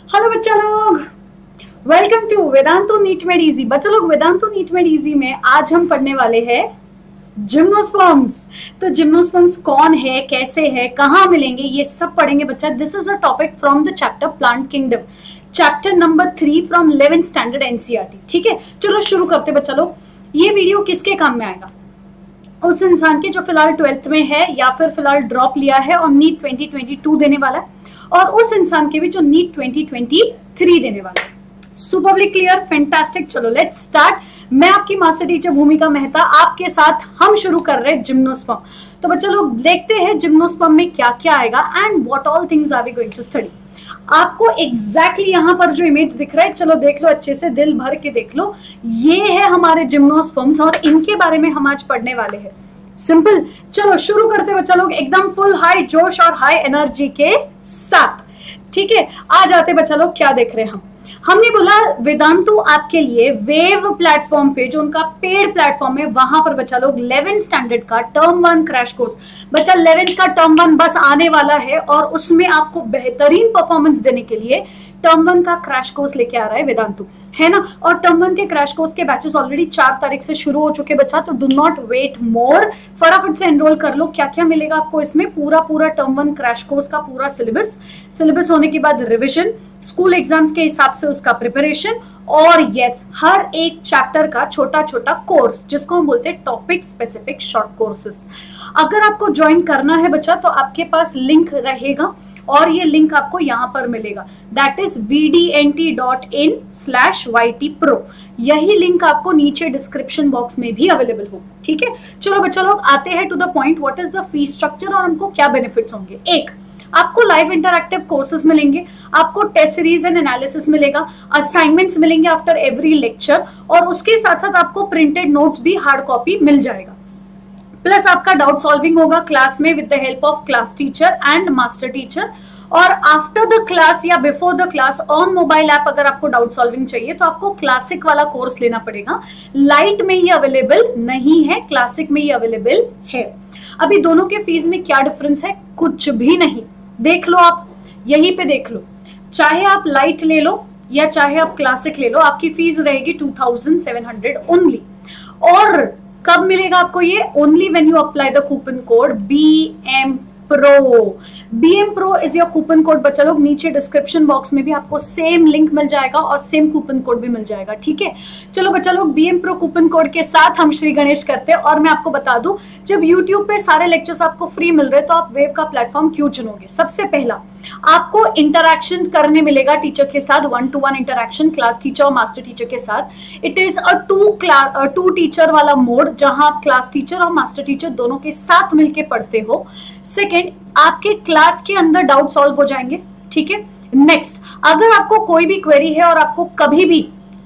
Hello बच्चा लोग, welcome to Vedantu NEET made easy. बच्चा लोग, वेदांतु नीट मेड इजी में आज हम पढ़ने वाले हैं जिम्नोस्पर्म्स। तो जिम्नोस्पर्म्स कौन है, कैसे है, कहाँ मिलेंगे, ये सब पढ़ेंगे बच्चा। This is a topic from the chapter plant kingdom, chapter number 3 from 11th standard NCERT. ठीक है, चलो शुरू करते बच्चा लोग। ये वीडियो किसके काम में आएगा? उस इंसान के जो फिलहाल 12th में है या फिर फिलहाल ड्रॉप लिया है और नीट 2022 देने वाला है, और उस इंसान के भी जो नीट 2023 देने वाला है। सुपरली क्लियर, फैंटास्टिक। चलो लेट्स स्टार्ट। मैं आपकी मास्टर टीचर भूमिका मेहता, आपके साथ हम शुरू कर रहे हैं जिम्नोस्पर्म। तो बच्चा लोग देखते हैं जिम्नोस्पर्म में क्या क्या आएगा and what all things are we going to study. आपको एग्जैक्टली यहाँ पर जो इमेज दिख रहा है, चलो देख लो अच्छे से, दिल भर के देख लो। ये है हमारे जिम्नोस्पर्म्स और इनके बारे में हम आज पढ़ने वाले हैं। सिंपल। चलो शुरू करते बच्चा लोग एकदम फुल हाई जोश और हाई एनर्जी के साथ। ठीक है, आ जाते बच्चा लोग। क्या देख रहे हैं हमने बोला वेदांतु आपके लिए वेव प्लेटफॉर्म पे, जो उनका पेड प्लेटफॉर्म है, वहां पर बच्चा लोग 11th स्टैंडर्ड का टर्म 1 क्रैश कोर्स, बच्चा 11th का टर्म 1 बस आने वाला है और उसमें आपको बेहतरीन परफॉर्मेंस देने के लिए टर्म 1 का क्रैश कोर्स लेके आ रहा है वेदांतु, है ना। और टर्म 1 के क्रैश कोर्स के बैचेस ऑलरेडी 4 तारीख से शुरू हो चुके बच्चा, तो डू नॉट वेट मोर, फटाफट से एनरोल कर लो। क्या क्या मिलेगा आपको इसमें? पूरा टर्म 1 क्रैश कोर्स का पूरा सिलेबस होने के बाद रिविजन, स्कूल एग्जाम्स के हिसाब से उसका प्रिपरेशन, और यस हर एक चैप्टर का छोटा छोटा कोर्स, जिसको हम बोलते हैं टॉपिक स्पेसिफिक शॉर्ट कोर्सेस। अगर आपको ज्वाइन करना है बच्चा तो आपके पास लिंक रहेगा और ये लिंक आपको यहां पर मिलेगा, दैट इज vdnt.in/ytpro। यही लिंक आपको नीचे डिस्क्रिप्शन बॉक्स में भी अवेलेबल हो। ठीक है, चलो बच्चा लोग आते हैं to the point. What is the fee structure और उनको क्या बेनिफिट्स होंगे? एक, आपको लाइव इंटरैक्टिव कोर्सेज मिलेंगे, आपको टेस्ट सीरीज एंड एनालिसिस मिलेगा, असाइनमेंट्स मिलेंगे आफ्टर एवरी लेक्चर, और उसके साथ साथ आपको प्रिंटेड नोट्स भी हार्ड कॉपी मिल जाएगा। प्लस आपका डाउट सॉल्विंग होगा क्लास में with the help of class teacher and master teacher. और आफ्टर द क्लास या before the class on mobile app अगर आपको डाउट सॉल्विंग चाहिए तो आपको क्लासिक वाला कोर्स लेना पड़ेगा। लाइट में ये अवेलेबल नहीं है, क्लासिक में ये अवेलेबल है। अभी दोनों के फीस में क्या डिफरेंस है? कुछ भी नहीं। देख लो, आप यहीं पे देख लो, चाहे आप लाइट ले लो या चाहे आप क्लासिक ले लो, आपकी फीस रहेगी 2700 ओनली। और कब मिलेगा आपको ये? Only when you apply the coupon code BM Pro। BM Pro is your coupon code बच्चा लोग। नीचे डिस्क्रिप्शन बॉक्स में भी आपको सेम लिंक मिल जाएगा और सेम कूपन कोड भी मिल जाएगा। ठीक है, चलो बच्चा लोग BM Pro कूपन कोड के साथ हम श्री गणेश करते हैं। और मैं आपको बता दूं, जब YouTube पे सारे लेक्चर्स आपको फ्री मिल रहे हैं तो आप वेव का प्लेटफॉर्म क्यों चुनोगे? सबसे पहला, आपको इंटरैक्शन करने मिलेगा टीचर के साथ, 1-to-1 इंटरैक्शन क्लास टीचर और मास्टर टीचर के साथ। It is a two teacher वाला मोड, जहां आप क्लास टीचर और मास्टर टीचर दोनों के साथ मिलके पढ़ते हो। सेकेंड, आपके क्लास के अंदर डाउट सॉल्व हो जाएंगे। ठीक है, नेक्स्ट, अगर आपको कोई भी क्वेरी है और आपको कभी भी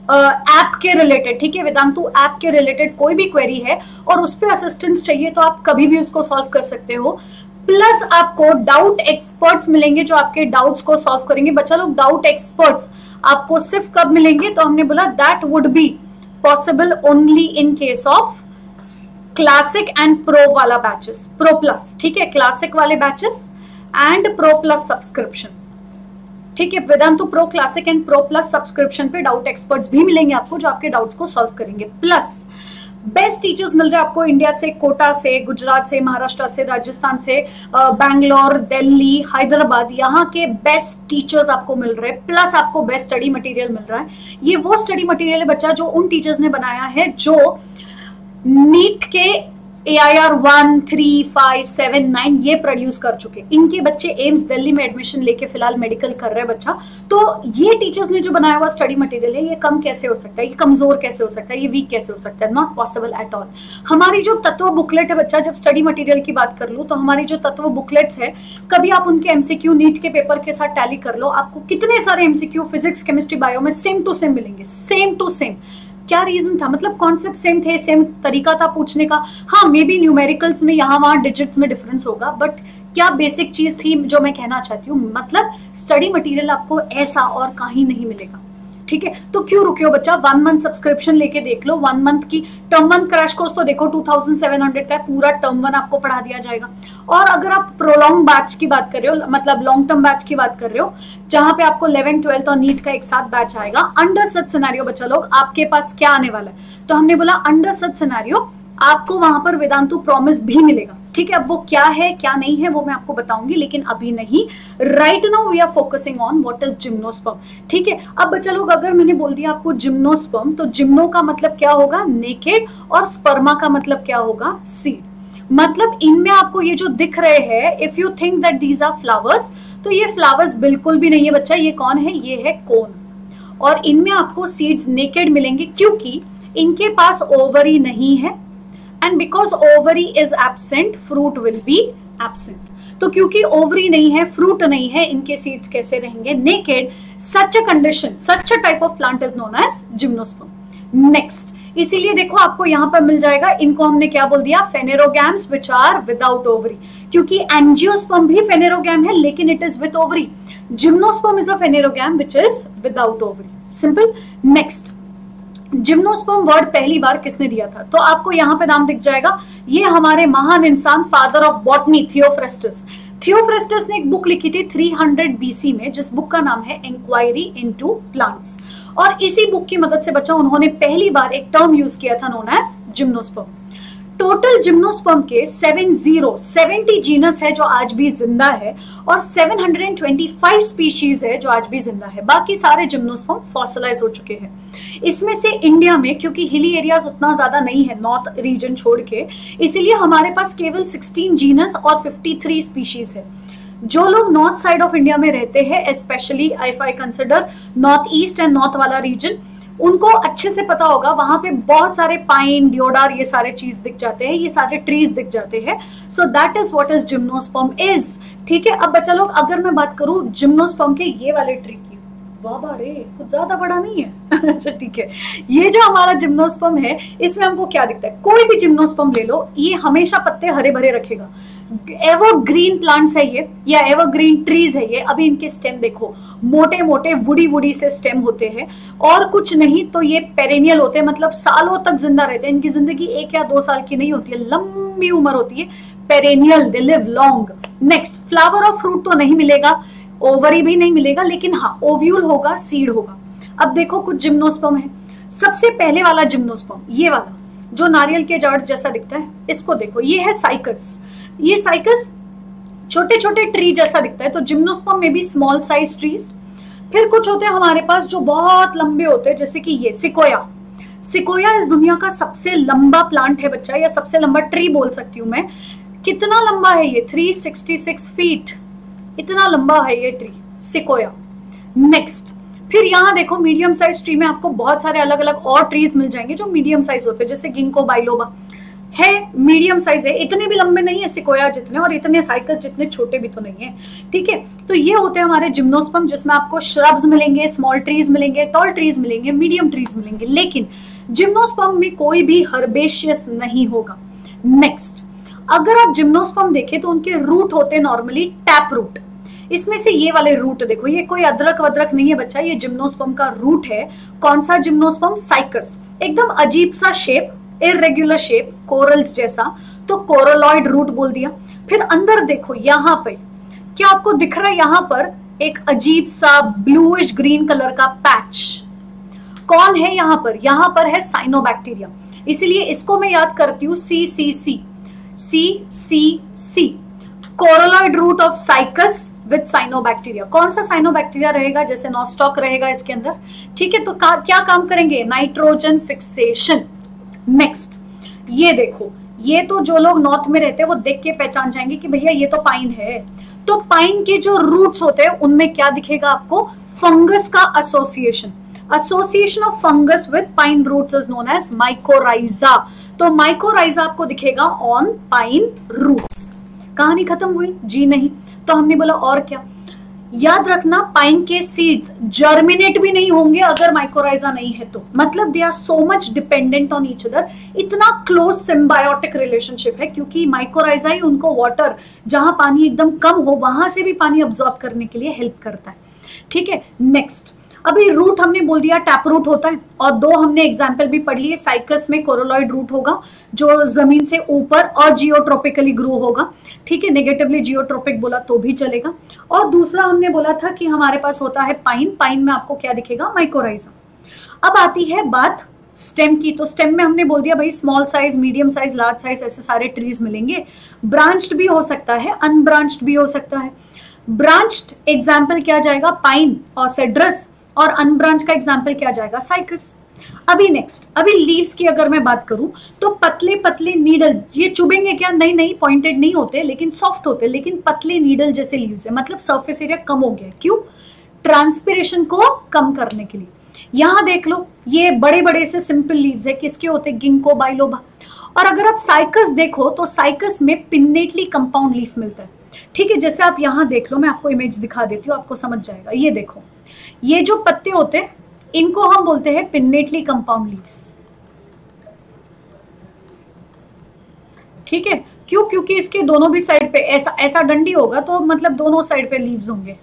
ऐप के रिलेटेड, ठीक है, वेदांतु ऐप के रिलेटेड कोई भी क्वेरी है और उस पर असिस्टेंस चाहिए तो आप कभी भी उसको सॉल्व कर सकते हो। प्लस आपको डाउट एक्सपर्ट्स मिलेंगे जो आपके डाउट्स को सॉल्व करेंगे। बच्चा लोग, डाउट एक्सपर्ट्स आपको सिर्फ कब मिलेंगे? तो हमने बोला that would be possible only in case of classic and pro वाला बैचेस, प्रो प्लस। ठीक है, क्लासिक वाले batches and pro plus subscription. ठीक है, Vedantu pro, classic and pro plus subscription पे डाउट एक्सपर्ट्स भी मिलेंगे आपको जो आपके डाउट्स को सॉल्व करेंगे। प्लस बेस्ट टीचर्स मिल रहे हैं आपको इंडिया से, कोटा से, गुजरात से, महाराष्ट्र से, राजस्थान से, बैंगलोर, दिल्ली, हैदराबाद, यहाँ के बेस्ट टीचर्स आपको मिल रहे हैं। प्लस आपको बेस्ट स्टडी मटेरियल मिल रहा है। ये वो स्टडी मटेरियल है बच्चा जो उन टीचर्स ने बनाया है जो नीट के AIR 1, 3, 5, 7, 9 ये प्रोड्यूस कर चुके। इनके बच्चे एम्स दिल्ली में एडमिशन लेके फिलहाल मेडिकल कर रहे हैं बच्चा। तो ये टीचर्स ने जो बनाया हुआ स्टडी मटेरियल है, ये कम कैसे हो सकता है, ये कमजोर कैसे हो सकता है, ये वीक कैसे हो सकता है? Not possible at all. हमारी जो तत्व बुकलेट है बच्चा, जब स्टडी मटेरियल की बात कर लूं तो हमारी जो तत्व बुकलेट्स है, कभी आप उनके MCQ नीट के पेपर के साथ टैली कर लो, आपको कितने सारे MCQ फिजिक्स, केमिस्ट्री, बायो में सेम टू सेम मिलेंगे, सेम टू सेम। क्या रीजन था? मतलब कॉन्सेप्ट सेम थे, सेम तरीका था पूछने का। हाँ, मे बी न्यूमेरिकल्स में यहाँ वहां डिजिट्स में डिफरेंस होगा, बट क्या बेसिक चीज थी जो मैं कहना चाहती हूँ, मतलब स्टडी मटेरियल आपको ऐसा और कहीं नहीं मिलेगा। ठीक है, तो क्यों रुके हो बच्चा, 1 मंथ सब्सक्रिप्शन लेके देख लो, 1 मंथ की टर्म 1 क्रैश कोर्स तो देखो 2700 का पूरा टर्म 1 आपको पढ़ा दिया जाएगा। और अगर आप प्रोलॉन्ग बैच की बात कर रहे हो, मतलब लॉन्ग टर्म बैच की बात कर रहे हो, जहां पे आपको 11th 12th और नीट का एक साथ बैच आएगा, अंडर सच सिनेरियो बच्चा लोग आपके पास क्या आने वाला है, तो हमने बोला अंडर सच सिनेरियो आपको वहां पर वेदांतु प्रॉमिस भी मिलेगा। ठीक है, अब वो क्या है क्या नहीं है वो मैं आपको बताऊंगी, लेकिन अभी नहीं। Right now we are focusing on what is gymnosperm. ठीक है, अब बच्चा लोग अगर मैंने बोल दिया आपको जिम्नोस्पर्म, तो जिम्नो का मतलब क्या होगा, नेकेड, और स्पर्मा का मतलब क्या होगा, सीड। मतलब इनमें आपको ये जो दिख रहे हैं, if you think that these are flowers, तो ये फ्लावर्स बिल्कुल भी नहीं है बच्चा। ये कौन है, ये है कोन, और इनमें आपको सीड्स नेकेड मिलेंगे क्योंकि इनके पास ओवरी नहीं है, and because ovary is absent fruit will be absent। तो क्योंकि ओवरी नहीं है, फ्रूट नहीं है, इनके सीड्स कैसे रहेंगे, naked. Such a condition, such a type of plant is known as gymnosperm. Next, इसीलिए देखो आपको यहां पर मिल जाएगा, इनको हमने क्या बोल दिया, phanerogams which are without ovary, क्योंकि एंजियोस्पर्म भी फेनेरोगैम है लेकिन it is with ovary. Gymnosperm is a phanerogam which is without ovary, simple. Next, gymnosperm word पहली बार किसने दिया था, तो आपको यहां पे नाम दिख जाएगा, ये हमारे महान इंसान, father of botany, Theophrastus. Theophrastus ने एक बुक लिखी थी 300 BC में, जिस बुक का नाम है इंक्वायरी इनटू प्लांट्स, और इसी बुक की मदद से बच्चा उन्होंने पहली बार एक टर्म यूज किया था known as gymnosperm. Total gymnosperm के 70 जीनस है जो आज भी जिंदा है, और 725 स्पीशीज है जो आज भी जिंदा है। बाकी सारे जिम्नोस्पर्म फॉसिलाइज हो चुके हैं। इसमें से इंडिया में क्योंकि हिली एरियाज उतना ज्यादा नहीं है नॉर्थ रीजन छोड़ के, इसीलिए हमारे पास केवल 16 जीनस और 53 स्पीशीज है। जो लोग नॉर्थ साइड ऑफ इंडिया में रहते हैं, specially if I consider north east and north वाला रीजन, उनको अच्छे से पता होगा, वहां पे बहुत सारे पाइन, डियोडार, ये सारे चीज दिख जाते हैं, ये सारे ट्रीज दिख जाते हैं। So that is what is gymnosperm is. ठीक है, अब बच्चा लोग अगर मैं बात करूं जिम्नोस्पर्म के ये वाले ट्री की, बाबा रे कुछ ज्यादा बड़ा नहीं है अच्छा ठीक है, ये जो हमारा जिम्नोस्पर्म है इसमें हमको क्या दिखता है, कोई भी जिम्नोस्पर्म ले लो, ये हमेशा पत्ते हरे भरे रखेगा। एवरग्रीन प्लांट्स है ये, या एवरग्रीन ट्रीज है ये। अभी इनके स्टेम देखो, मोटे मोटे वुडी से स्टेम होते हैं, और कुछ नहीं तो ये पेरेनियल होते हैं, मतलब सालों तक जिंदा रहते हैं। इनकी जिंदगी 1 या 2 साल की नहीं होती है, लंबी उम्र होती है, perennial, they live long. Next, flower of fruit तो नहीं मिलेगा, ओवरी भी नहीं मिलेगा, लेकिन हाँ ओव्यूल होगा, सीड होगा। अब देखो कुछ जिम्नोस्पर्म है, सबसे पहले वाला जिम्नोस्पर्म, ये वाला जो नारियल के जड़ जैसा दिखता है, इसको देखो, ये है साइकस। ये साइकस छोटे छोटे ट्री जैसा दिखता है, तो जिम्नोस्पर्म में भी स्मॉल साइज ट्रीज। फिर कुछ होते हैं हमारे पास जो बहुत लंबे होते हैं, जैसे कि ये सिकोया। सिकोया इस दुनिया का सबसे लंबा प्लांट है बच्चा, या सबसे लंबा ट्री बोल सकती हूँ मैं। कितना लंबा है ये, 366 फीट, इतना लंबा है ये ट्री सिकोया। नेक्स्ट, फिर यहाँ देखो मीडियम साइज ट्री में आपको बहुत सारे अलग अलग और ट्रीज मिल जाएंगे जो मीडियम साइज होते हैं, जैसे गिंको बाइलोबा है, मीडियम साइज है, इतने भी लंबे नहीं है सिकोया जितने, और इतने साइकस जितने छोटे भी तो नहीं है। ठीक है, तो ये होते हैं हमारे जिम्नोस्पर्म, जिसमें आपको श्रब्स मिलेंगे, स्मॉल ट्रीज मिलेंगे, टॉल ट्रीज मिलेंगे, मीडियम ट्रीज मिलेंगे, लेकिन जिम्नोस्पर्म में कोई भी हर्बेशियस नहीं होगा। नेक्स्ट, अगर आप जिम्नोस्पर्म देखें तो उनके रूट होते हैं नॉर्मली टैप रूट। इसमें से ये वाले रूट देखो, ये कोई अदरक वदरक नहीं है बच्चा, ये जिम्नोस्पर्म का रूट है। कौन सा जिम्नोस्पर्म, साइकस। एकदम अजीब सा शेप, इररेगुलर शेप, कोरल्स जैसा, तो कोरलॉइड रूट बोल दिया। फिर अंदर देखो, यहाँ पे क्या आपको दिख रहा है, यहाँ पर एक अजीब सा ब्लूइश ग्रीन कलर का पैच, कौन है यहाँ पर, यहाँ पर है साइनोबैक्टीरिया। इसीलिए इसको मैं याद करती हूँ CCC, CCC, coralloid root of cycas with cyanobacteria. कौन सा साइनोबैक्टीरिया रहेगा, जैसे नॉस्टॉक रहेगा इसके अंदर। ठीक है, तो क्या काम करेंगे, नाइट्रोजन फिक्सेशन। नेक्स्ट, ये देखो, ये तो जो लोग नॉर्थ में रहते हैं वो देख के पहचान जाएंगे कि भैया ये तो पाइन है। तो पाइन के जो रूट्स होते हैं उनमें क्या दिखेगा आपको, फंगस का association. Association of fungus with pine roots is known as mycorrhiza. तो माइकोराइजा आपको दिखेगा ऑन पाइन रूट्स। कहानी खत्म हुई जी? नहीं। तो हमने बोला और क्या, याद रखना पाइन के सीड्स जर्मिनेट भी नहीं होंगे अगर माइकोराइजा नहीं है तो, मतलब they are so much dependent on each other. इतना क्लोज सिम्बायोटिक रिलेशनशिप है, क्योंकि माइकोराइजा ही उनको वाटर, जहां पानी एकदम कम हो वहां से भी पानी अब्सॉर्ब करने के लिए हेल्प करता है। ठीक है, नेक्स्ट, अभी रूट हमने बोल दिया टैप रूट होता है, और दो हमने एग्जाम्पल भी पढ़ लिए, साइकस में कोरोलॉइड रूट होगा जो जमीन से ऊपर और जियोट्रोपिकली ग्रो होगा, ठीक है, नेगेटिवली जियोट्रोपिक बोला तो भी चलेगा। और दूसरा हमने बोला था कि हमारे पास होता है पाइन, पाइन में आपको क्या दिखेगा, माइकोराइजा। अब आती है बात स्टेम की, तो स्टेम में हमने बोल दिया भाई small size, medium size, large size, ऐसे सारे ट्रीज मिलेंगे। ब्रांच्ड भी हो सकता है, अनब्रांच्ड भी हो सकता है। ब्रांच्ड एग्जाम्पल क्या जाएगा, पाइन और सेड्रस, और अनब्रांच का एग्जाम्पल क्या जाएगा, साइकस। अभी नेक्स्ट, अभी लीव्स की अगर मैं बात करूं तो पतले पतले नीडल, ये चुभेंगे क्या, नहीं नहीं, पॉइंटेड नहीं होते लेकिन सॉफ्ट होते, लेकिन पतले नीडल जैसे लीव्स है, मतलब सरफेस एरिया कम हो गया। क्यों, ट्रांसपिरेशन को कम करने के लिए। यहां देख लो ये बड़े बड़े से सिंपल लीव्स है, किसके होते, गिंको बाइलोबा। और अगर आप साइकस देखो तो साइकस में पिन्नेटली कंपाउंड लीफ मिलता है, ठीक है, जैसे आप यहां देख लो, मैं आपको इमेज दिखा देती हूँ, आपको समझ जाएगा। ये देखो, ये जो पत्ते होते हैं इनको हम बोलते हैं पिन्नेटली कंपाउंड लीव्स, ठीक है। क्यों, क्योंकि इसके दोनों भी साइड पे ऐसा ऐसा डंडी होगा, तो मतलब दोनों साइड पे लीव्स होंगे,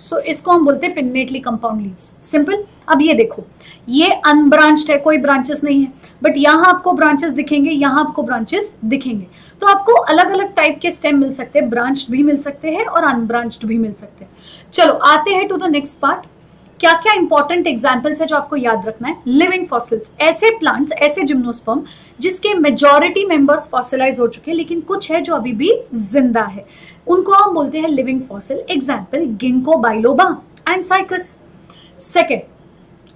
सो इसको हम बोलते हैं पिन्नेटली कंपाउंड लीव्स, सिंपल। अब ये देखो, ये अनब्रांच्ड है, कोई ब्रांचेस नहीं है, बट यहाँ आपको ब्रांचेस दिखेंगे, यहाँ आपको ब्रांचेस दिखेंगे। तो आपको अलग अलग टाइप के स्टेम मिल सकते हैं, ब्रांच्ड भी मिल सकते हैं और अनब्रांच्ड भी मिल सकते हैं। चलो आते हैं टू द नेक्स्ट पार्ट। क्या क्या इंपॉर्टेंट एग्जाम्पल्स है जो आपको याद रखना है। लिविंग फॉसिल्स, ऐसे प्लांट्स, ऐसे जिम्नोस्पर्म जिसके मेजॉरिटी मेंबर्स फॉसिलाइज हो चुके हैं, लेकिन कुछ है जो अभी भी जिंदा है, उनको हम बोलते हैं living fossil. Example ginkgo biloba and cycas. Second,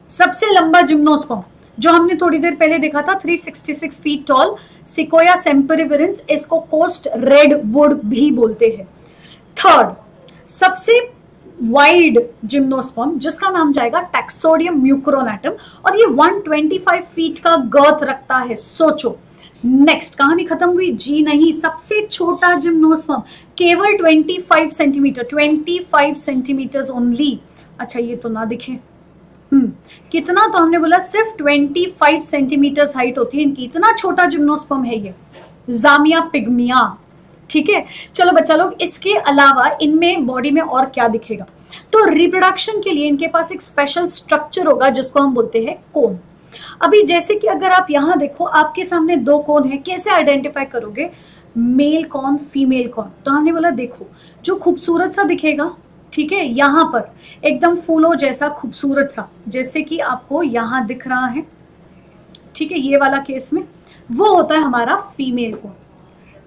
सबसे लंबा जिम्नोस्पर्म जो हमने थोड़ी देर पहले देखा था, 366 फीट टॉल, सिकोया सेम्पेरिविरेंस, इसको कोस्ट रेड वुड भी बोलते हैं। थर्ड, सबसे वाइड जिम्नोस्पर्म जिसका नाम जाएगा टैक्सोडियम म्यूक्रोनाटम, और ये 125 फीट का गर्थ रखता है, सोचो। नेक्स्ट, कहानी खत्म हुई जी नहीं, सबसे छोटा जिम्नोस्पर्म केवल 25 सेंटीमीटर, 25 सेंटीमीटर ओनली। अच्छा ये तो ना दिखे, कितना, तो हमने बोला सिर्फ 25 सेंटीमीटर हाइट होती है इनकी, इतना छोटा जिम्नोस्पर्म है ये, जामिया पिग्मिया, ठीक है। चलो बच्चा लोग, इसके अलावा इनमें बॉडी में और क्या दिखेगा, तो रिप्रोडक्शन के लिए इनके पास एक स्पेशल स्ट्रक्चर होगा जिसको हम बोलते हैं कोन। अभी जैसे कि अगर आप यहां देखो, आपके सामने दो कोन है, कैसे आइडेंटिफाई करोगे, मेल कौन फीमेल कौन, तो हमने बोला देखो जो खूबसूरत सा दिखेगा, ठीक है, यहां पर एकदम फूलों जैसा खूबसूरत सा, जैसे कि आपको यहां दिख रहा है, ठीक है, ये वाला केस में वो होता है हमारा फीमेल कोन।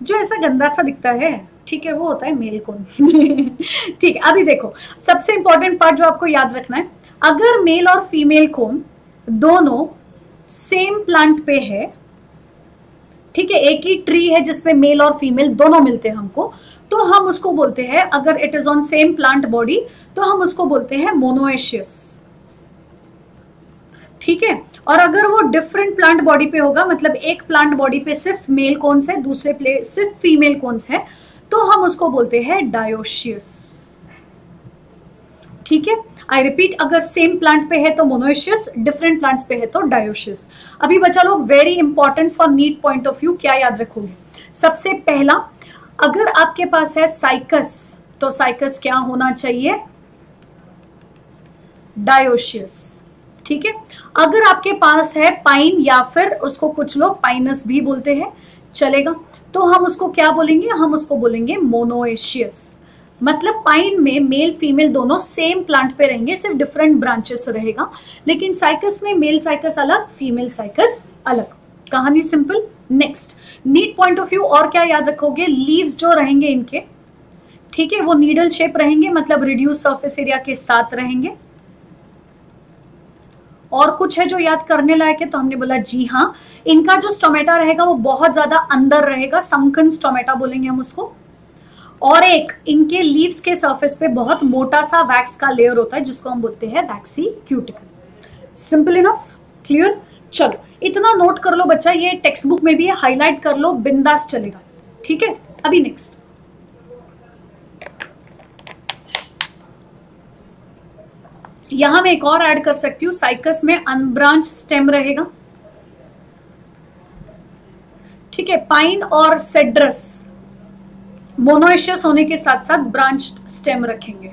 जो ऐसा गंदा सा दिखता है, ठीक है, वो होता है मेल कोन। ठीक है, अभी देखो सबसे इंपॉर्टेंट पार्ट जो आपको याद रखना है, अगर मेल और फीमेल कोन दोनों सेम प्लांट पे है, ठीक है, एक ही ट्री है जिसमें मेल और फीमेल दोनों मिलते हैं हमको, तो हम उसको बोलते हैं, अगर it is on same plant body तो हम उसको बोलते हैं मोनोएशियस, ठीक है। और अगर वो डिफरेंट प्लांट बॉडी पे होगा, मतलब एक प्लांट बॉडी पे सिर्फ मेल कोन्स है, दूसरे पे सिर्फ फीमेल कोन्स है, तो हम उसको बोलते हैं डायोशियस, ठीक है। आई रिपीट, अगर सेम प्लांट पे है तो मोनोएशियस, डिफरेंट प्लांट्स पे है तो डायोशियस। अभी बच्चा लोग very important for NEET point of view, क्या याद रखोगे, सबसे पहला, अगर आपके पास है साइकस तो साइकस क्या होना चाहिए, डायोशियस, ठीक है। अगर आपके पास है पाइन, या फिर उसको कुछ लोग पाइनस भी बोलते हैं, चलेगा, तो हम उसको क्या बोलेंगे, हम उसको बोलेंगे मोनोएशियस। मतलब पाइन में मेल फीमेल दोनों सेम प्लांट पे रहेंगे, सिर्फ डिफरेंट ब्रांचेस रहेगा, लेकिन साइकस में मेल साइकस अलग, फीमेल साइकस अलग। कहानी simple. Next, need point of view और क्या याद रखोगे, लीव्स जो रहेंगे इनके, ठीक है, वो नीडल शेप रहेंगे, मतलब रिड्यूस सरफेस एरिया के साथ रहेंगे। और कुछ है जो याद करने लायक है, तो हमने बोला जी हाँ, इनका जो स्टोमेटा रहेगा वो बहुत ज्यादा अंदर रहेगा, संकन स्टोमेटा बोलेंगे हम उसको। और एक, इनके लीव्स के सरफेस पे बहुत मोटा सा वैक्स का लेयर होता है जिसको हम बोलते हैं वैक्सी क्यूटिकल। Simple enough, clear. चलो इतना नोट कर लो बच्चा, ये टेक्स्ट बुक में भी है, हाईलाइट कर लो, बिंदास चलेगा, ठीक है। अभी नेक्स्ट, यहां मैं एक और ऐड कर सकती हूं, साइकस में अनब्रांच स्टेम रहेगा, ठीक है। पाइन और सेड्रस मोनोएशियस होने के साथ साथ ब्रांच स्टेम रखेंगे,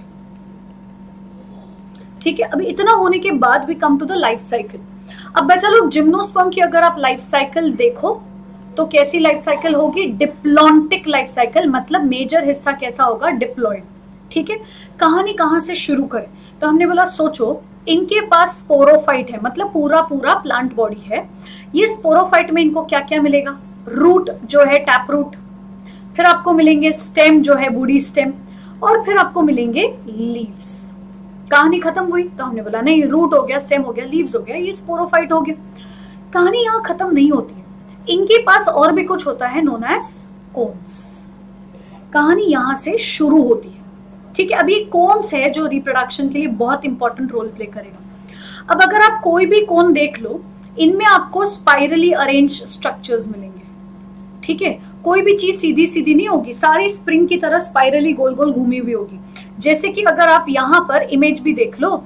ठीक है, अभी इतना होने के बाद we come to the life cycle. अब बच्चा लोग जिम्नोस्पर्म की अगर आप लाइफ साइकिल देखो तो कैसी लाइफ साइकिल होगी, डिप्लॉन्टिक लाइफ साइकिल, मतलब मेजर हिस्सा कैसा होगा, डिप्लॉयड। ठीक है, कहानी कहां से शुरू करें, तो हमने बोला सोचो इनके पास स्पोरोफाइट है, मतलब पूरा पूरा प्लांट बॉडी है। ये स्पोरोफाइट में इनको क्या क्या मिलेगा, रूट जो है टैप रूट, फिर आपको मिलेंगे स्टेम जो है वुडी स्टेम, और फिर आपको मिलेंगे लीव्स। कहानी खत्म हुई, तो हमने बोला नहीं, रूट हो गया, स्टेम हो गया, लीव्स हो गया, ये स्पोरोफाइट हो गया। कहानी यहाँ खत्म नहीं होती है, इनके पास और भी कुछ होता है नोन एज कोन्स। कहानी यहां से शुरू होती है। ठीक है, अभी कोन्स है जो रिप्रोडक्शन के लिए बहुत इंपॉर्टेंट रोल प्ले करेगा। अब अगर आप कोई भी कोन देख लो, इनमें आपको स्पाइरली अरेंज स्ट्रक्चर्स मिलेंगे। ठीक है, कोई भी चीज सीधी सीधी नहीं होगी, सारी स्प्रिंग की तरह स्पाइरली गोल गोल घूमी हुई होगी। जैसे कि अगर आप यहाँ पर इमेज भी देख लो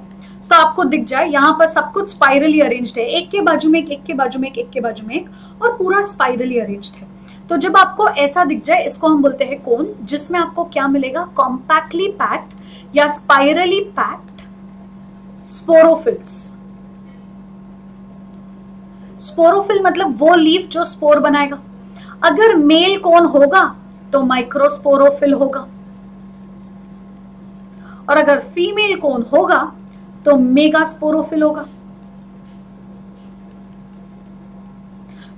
तो आपको दिख जाए यहाँ पर सब कुछ स्पाइरली अरेंज्ड है, एक के बाजू में एक, एक के बाजू में एक, एक के बाजू में एक, और पूरा स्पाइरली अरेंज्ड है। तो जब आपको ऐसा दिख जाए, इसको हम बोलते हैं कोन, जिसमें आपको क्या मिलेगा, कॉम्पैक्टली पैक्ड या स्पाइरली पैक्ड स्पोरोफिल्स। स्पोरोफिल मतलब वो लीफ जो स्पोर बनाएगा। अगर मेल कोन होगा तो माइक्रोस्पोरोफिल होगा, और अगर फीमेल कोन होगा तो मेगास्पोरोफिल होगा।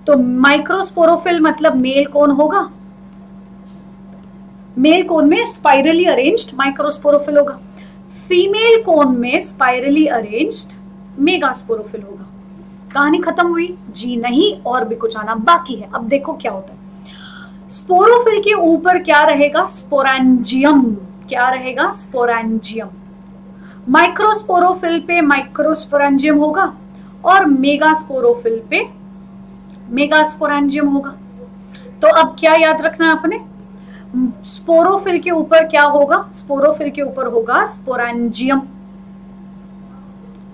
तो माइक्रोस्पोरोफिल मतलब मेल कोन होगा, मेल कोन में स्पाइरली अरेंज्ड माइक्रोस्पोरोफिल होगा, फीमेल कोन में स्पाइरली अरेंज्ड मेगास्पोरोफिल होगा। कहानी खत्म हुई जी? नहीं, और भी कुछ आना बाकी है। अब देखो क्या होता है, स्पोरोफिल के ऊपर क्या रहेगा, स्पोरेंजियम। क्या रहेगा, स्पोरेंजियम। माइक्रोस्पोरोफिल पे माइक्रोस्पोरेंजियम होगा, और मेगास्पोरोफिल पे मेगास्पोरेंजियम होगा। तो अब क्या याद रखना है आपने, स्पोरोफिल के ऊपर क्या होगा, स्पोरोफिल के ऊपर होगा स्पोरेंजियम।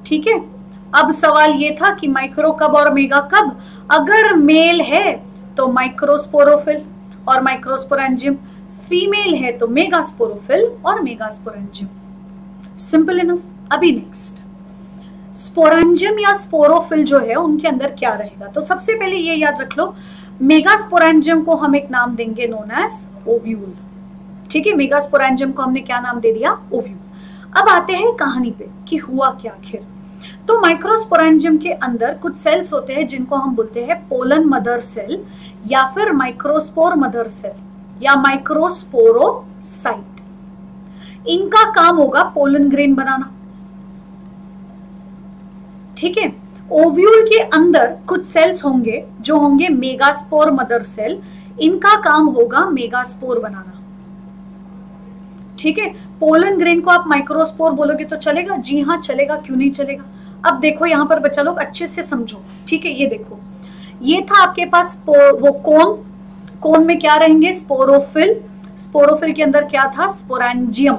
ठीक है, अब सवाल ये था कि माइक्रो कब और मेगा कब। अगर मेल है तो माइक्रोस्पोरोफिल और माइक्रोस्पोरेंजियम, फीमेल है तो मेगास्पोरोफिल और मेगास्पोरेंजियम। Simple enough. अभी नेक्स्ट, स्पोरेंजियम या स्पोरोफिल जो है उनके अंदर क्या रहेगा, तो सबसे पहले ये याद रख लो, मेगास्पोरेंजियम को हम एक नाम देंगे नोन एज ओव्यूल। ठीक है, मेगास्पोरेंजियम को हमने क्या नाम दे दिया, ओव्यूल। अब आते हैं कहानी पे कि हुआ क्या आखिर। तो माइक्रोस्पोरेंजियम के अंदर कुछ सेल्स होते हैं जिनको हम बोलते हैं पोलन मदर सेल, या फिर माइक्रोस्पोर मदर सेल, या माइक्रोस्पोरोसाइट। इनका काम होगा पोलन ग्रेन बनाना। ठीक है, ओव्यूल के अंदर कुछ सेल्स होंगे जो होंगे मेगास्पोर मदर सेल, इनका काम होगा मेगास्पोर बनाना। ठीक है, पोलन ग्रेन को आप माइक्रोस्पोर बोलोगे तो चलेगा? जी हाँ चलेगा, क्यों नहीं चलेगा। अब देखो यहाँ पर बच्चा लोग अच्छे से समझो। ठीक है, ये देखो, ये था आपके पास वो कोन, कोन में क्या रहेंगे, स्पोरोफिल, स्पोरोफिल के अंदर क्या था, स्पोरेंजियम।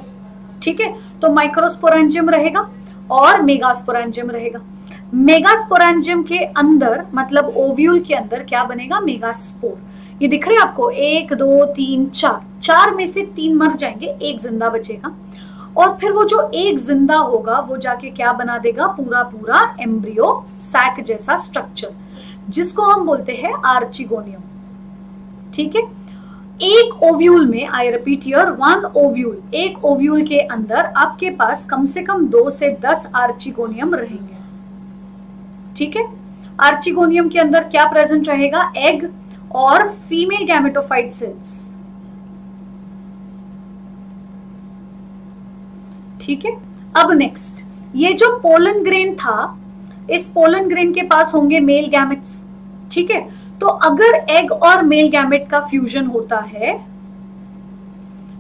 ठीक है, तो माइक्रोस्पोरेंजियम रहेगा और मेगास्पोरेंजियम रहेगा। मेगास्पोरेंजियम के अंदर मतलब ओव्यूल के अंदर क्या बनेगा, मेगास्पोर। ये दिख रहे हैं आपको, 1 2 3 4, 4 में से 3 मर जाएंगे, एक जिंदा बचेगा, और फिर वो जो एक जिंदा होगा वो जाके क्या बना देगा, पूरा पूरा एम्ब्रियो सैक जैसा स्ट्रक्चर, जिसको हम बोलते हैं आर्चिगोनियम। ठीक है, एक ओव्यूल में, आई रिपीट हियर, 1 ओव्यूल, एक ओव्यूल के अंदर आपके पास कम से कम 2 से 10 आर्चिगोनियम रहेंगे। ठीक है, आर्चिगोनियम के अंदर क्या प्रेजेंट रहेगा, एग और फीमेल गैमेटोफाइट सेल्स। ठीक है, अब नेक्स्ट, ये जो पोलन ग्रेन था, इस पोलन ग्रेन के पास होंगे मेल गैमेट्स। ठीक है, तो अगर एग और मेल गैमेट का फ्यूजन होता है,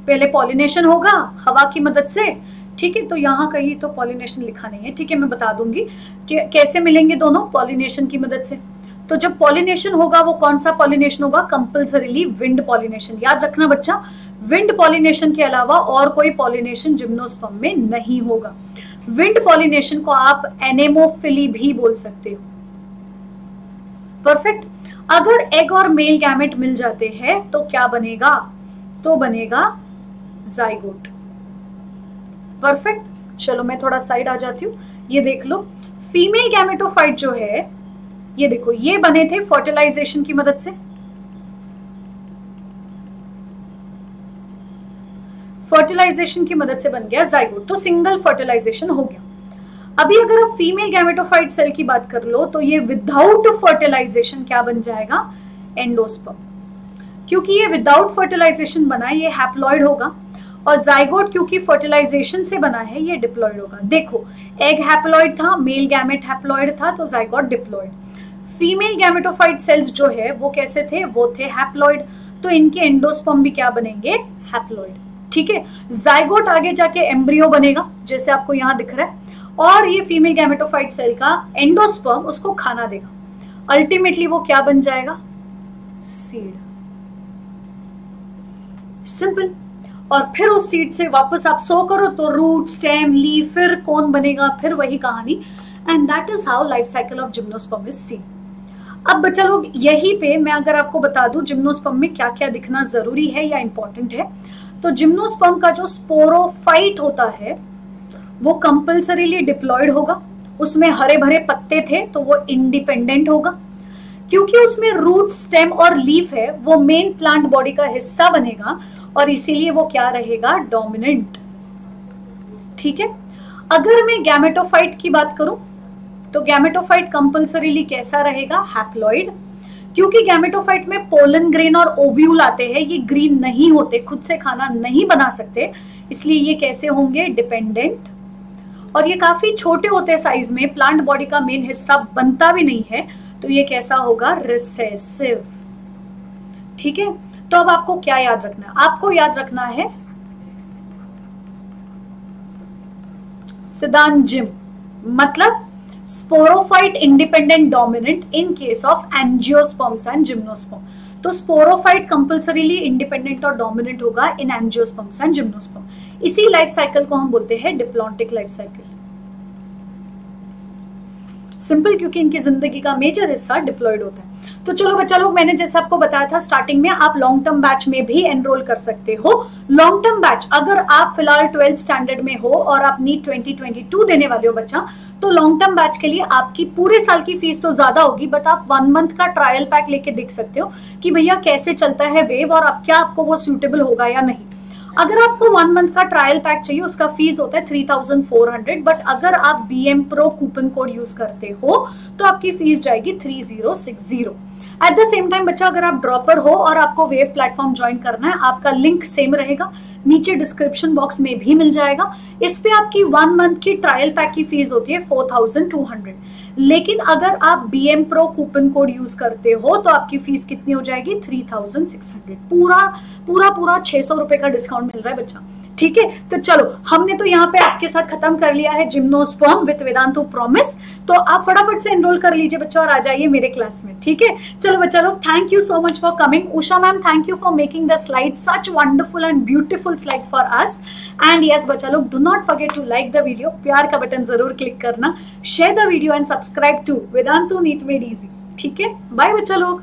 पहले पॉलिनेशन होगा हवा की मदद से। ठीक है, तो यहाँ कहीं तो पॉलिनेशन लिखा नहीं है, ठीक है, मैं बता दूंगी कि कैसे मिलेंगे दोनों, पॉलिनेशन की मदद से। तो जब पॉलिनेशन होगा वो कौन सा पॉलिनेशन होगा, कंपल्सरीली विंड पॉलिनेशन। याद रखना बच्चा, विंड पॉलिनेशन के अलावा और कोई पॉलिनेशन जिम्नोस्पर्म में नहीं होगा। विंड पॉलिनेशन को आप एनेमोफिली भी बोल सकते हो। परफेक्ट। अगर एग और मेल गैमेट मिल जाते हैं तो क्या बनेगा, तो बनेगा जाइगोट। परफेक्ट। चलो मैं थोड़ा साइड आ जाती हूँ। ये देख लो, फीमेल गैमेटोफाइट जो है, ये देखो, ये बने थे फर्टिलाइजेशन की मदद से। फर्टिलाइजेशन की मदद से बन गया जाइगोट, तो सिंगल फर्टिलाइजेशन हो गया। अभी अगर आप फीमेल गैमेटोफाइट सेल की बात कर लो तो ये विदाउट फर्टिलाइजेशन क्या बन जाएगा, एंडोस्पर्म। क्योंकि ये विदाउट फर्टिलाइजेशन बना है, ये हैप्लॉइड होगा, और जाइगोट क्योंकि फर्टिलाइजेशन से बना है, ये डिप्लॉइड होगा। देखो, एग हैप्लॉइड था, मेल गैमेट हैप्लॉइड था, तो zygote diploid. Female gametophyte cells जो है वो कैसे थे, वो थे हैप्लॉइड, तो इनके एंडोस्पर्म भी क्या बनेंगे, हैप्लॉइड। ठीक है, जाइगोट आगे जाके एम्ब्रियो बनेगा जैसे आपको यहां दिख रहा है, और ये फीमेल गैमेटोफाइट सेल का एंडोस्पर्म उसको खाना देगा, अल्टीमेटली वो क्या बन जाएगा, सीड। सिंपल। और फिर उस सीड से वापस आप सो करो तो रूट, स्टेम, लीफ, फिर कौन बनेगा, फिर वही कहानी। And that is how life cycle of gymnosperm is seen. अब बच्चा लोग, यहीं पे मैं अगर आपको बता दूं जिम्नोस्पर्म में क्या क्या दिखना जरूरी है या इंपॉर्टेंट है, तो जिम्नोस्पर्म का जो स्पोरोफाइट होता है वो कंपल्सरीली डिप्लॉयड होगा। उसमें हरे भरे पत्ते थे तो वो इंडिपेंडेंट होगा। क्योंकि उसमें रूट, स्टेम और लीफ है, वो मेन प्लांट बॉडी का हिस्सा बनेगा, और इसीलिए वो क्या रहेगा, डोमिनेंट। ठीक है। अगर मैं गैमेटोफाइट की बात करूं तो गैमेटोफाइट कंपल्सरीली कैसा रहेगा, हैप्लॉइड। क्योंकि गैमेटोफाइट में पोलन ग्रेन और ओव्यूल आते हैं, ये ग्रीन नहीं होते, खुद से खाना नहीं बना सकते, इसलिए ये कैसे होंगे, डिपेंडेंट। और ये काफी छोटे होते हैं साइज में, प्लांट बॉडी का मेन हिस्सा बनता भी नहीं है, तो ये कैसा होगा, रिसेसिव। ठीक है। तो अब आपको क्या याद रखना है, आपको याद रखना है सिद्धांत जिम, मतलब sporophyte independent dominant in case of angiosperms and gymnosperm. तो स्पोरोफाइट कंपल्सरीली इंडिपेंडेंट और डोमिनेंट होगा इन एंजियोस्पर्म्स एंड जिम्नोस्पर्म। इसी लाइफ साइकिल को हम बोलते हैं डिप्लॉन्टिक लाइफ साइकिल। सिंपल, क्योंकि इनकी जिंदगी का मेजर हिस्सा डिप्लॉयड होता है। तो चलो बच्चा लोग, मैंने जैसे आपको बताया था स्टार्टिंग में, आप लॉन्ग टर्म बैच में भी एनरोल कर सकते हो। लॉन्ग टर्म बैच अगर आप फिलहाल 12th स्टैंडर्ड में हो और आप नीट 2022 देने वाले हो बच्चा, तो लॉन्ग टर्म बैच के लिए आपकी पूरे साल की फीस तो ज्यादा होगी, बट आप 1 मंथ का ट्रायल पैक लेके देख सकते हो कि भैया कैसे चलता है वेव, और अब क्या आपको वो सूटेबल होगा या नहीं। अगर आपको 1 मंथ का ट्रायल पैक चाहिए, उसका फीस होता है 3400, बट अगर आप BM Pro coupon code use करते हो तो आपकी फीस जाएगी 3060। एट द सेम टाइम बच्चा, अगर आप ड्रॉपर हो और आपको वेव प्लेटफॉर्म ज्वाइन करना है, आपका लिंक सेम रहेगा, नीचे डिस्क्रिप्शन बॉक्स में भी मिल जाएगा। इस पे आपकी 1 मंथ की ट्रायल पैक की फीस होती है 4200, लेकिन अगर आप BM Pro coupon code use करते हो तो आपकी फीस कितनी हो जाएगी, 3600। पूरा 600 रुपए का डिस्काउंट मिल रहा है बच्चा। ठीक है। तो चलो, हमने तो यहाँ पे आपके साथ खत्म कर लिया है जिम्नोस्पर्म विद वेदांतु प्रॉमिस। तो आप फटाफट से एनरोल कर लीजिए बच्चा और आ जाइए मेरे क्लास में। ठीक है। चलो बच्चा लोग, thank you so much for coming. Usha ma'am, thank you for making the slide, such wonderful and beautiful slides for us. And yes बच्चा लोग, do not forget to like the video, प्यार का बटन जरूर क्लिक करना, share the video and subscribe to Vedantu NEET made easy. ठीक है। Bye बच्चा लोग।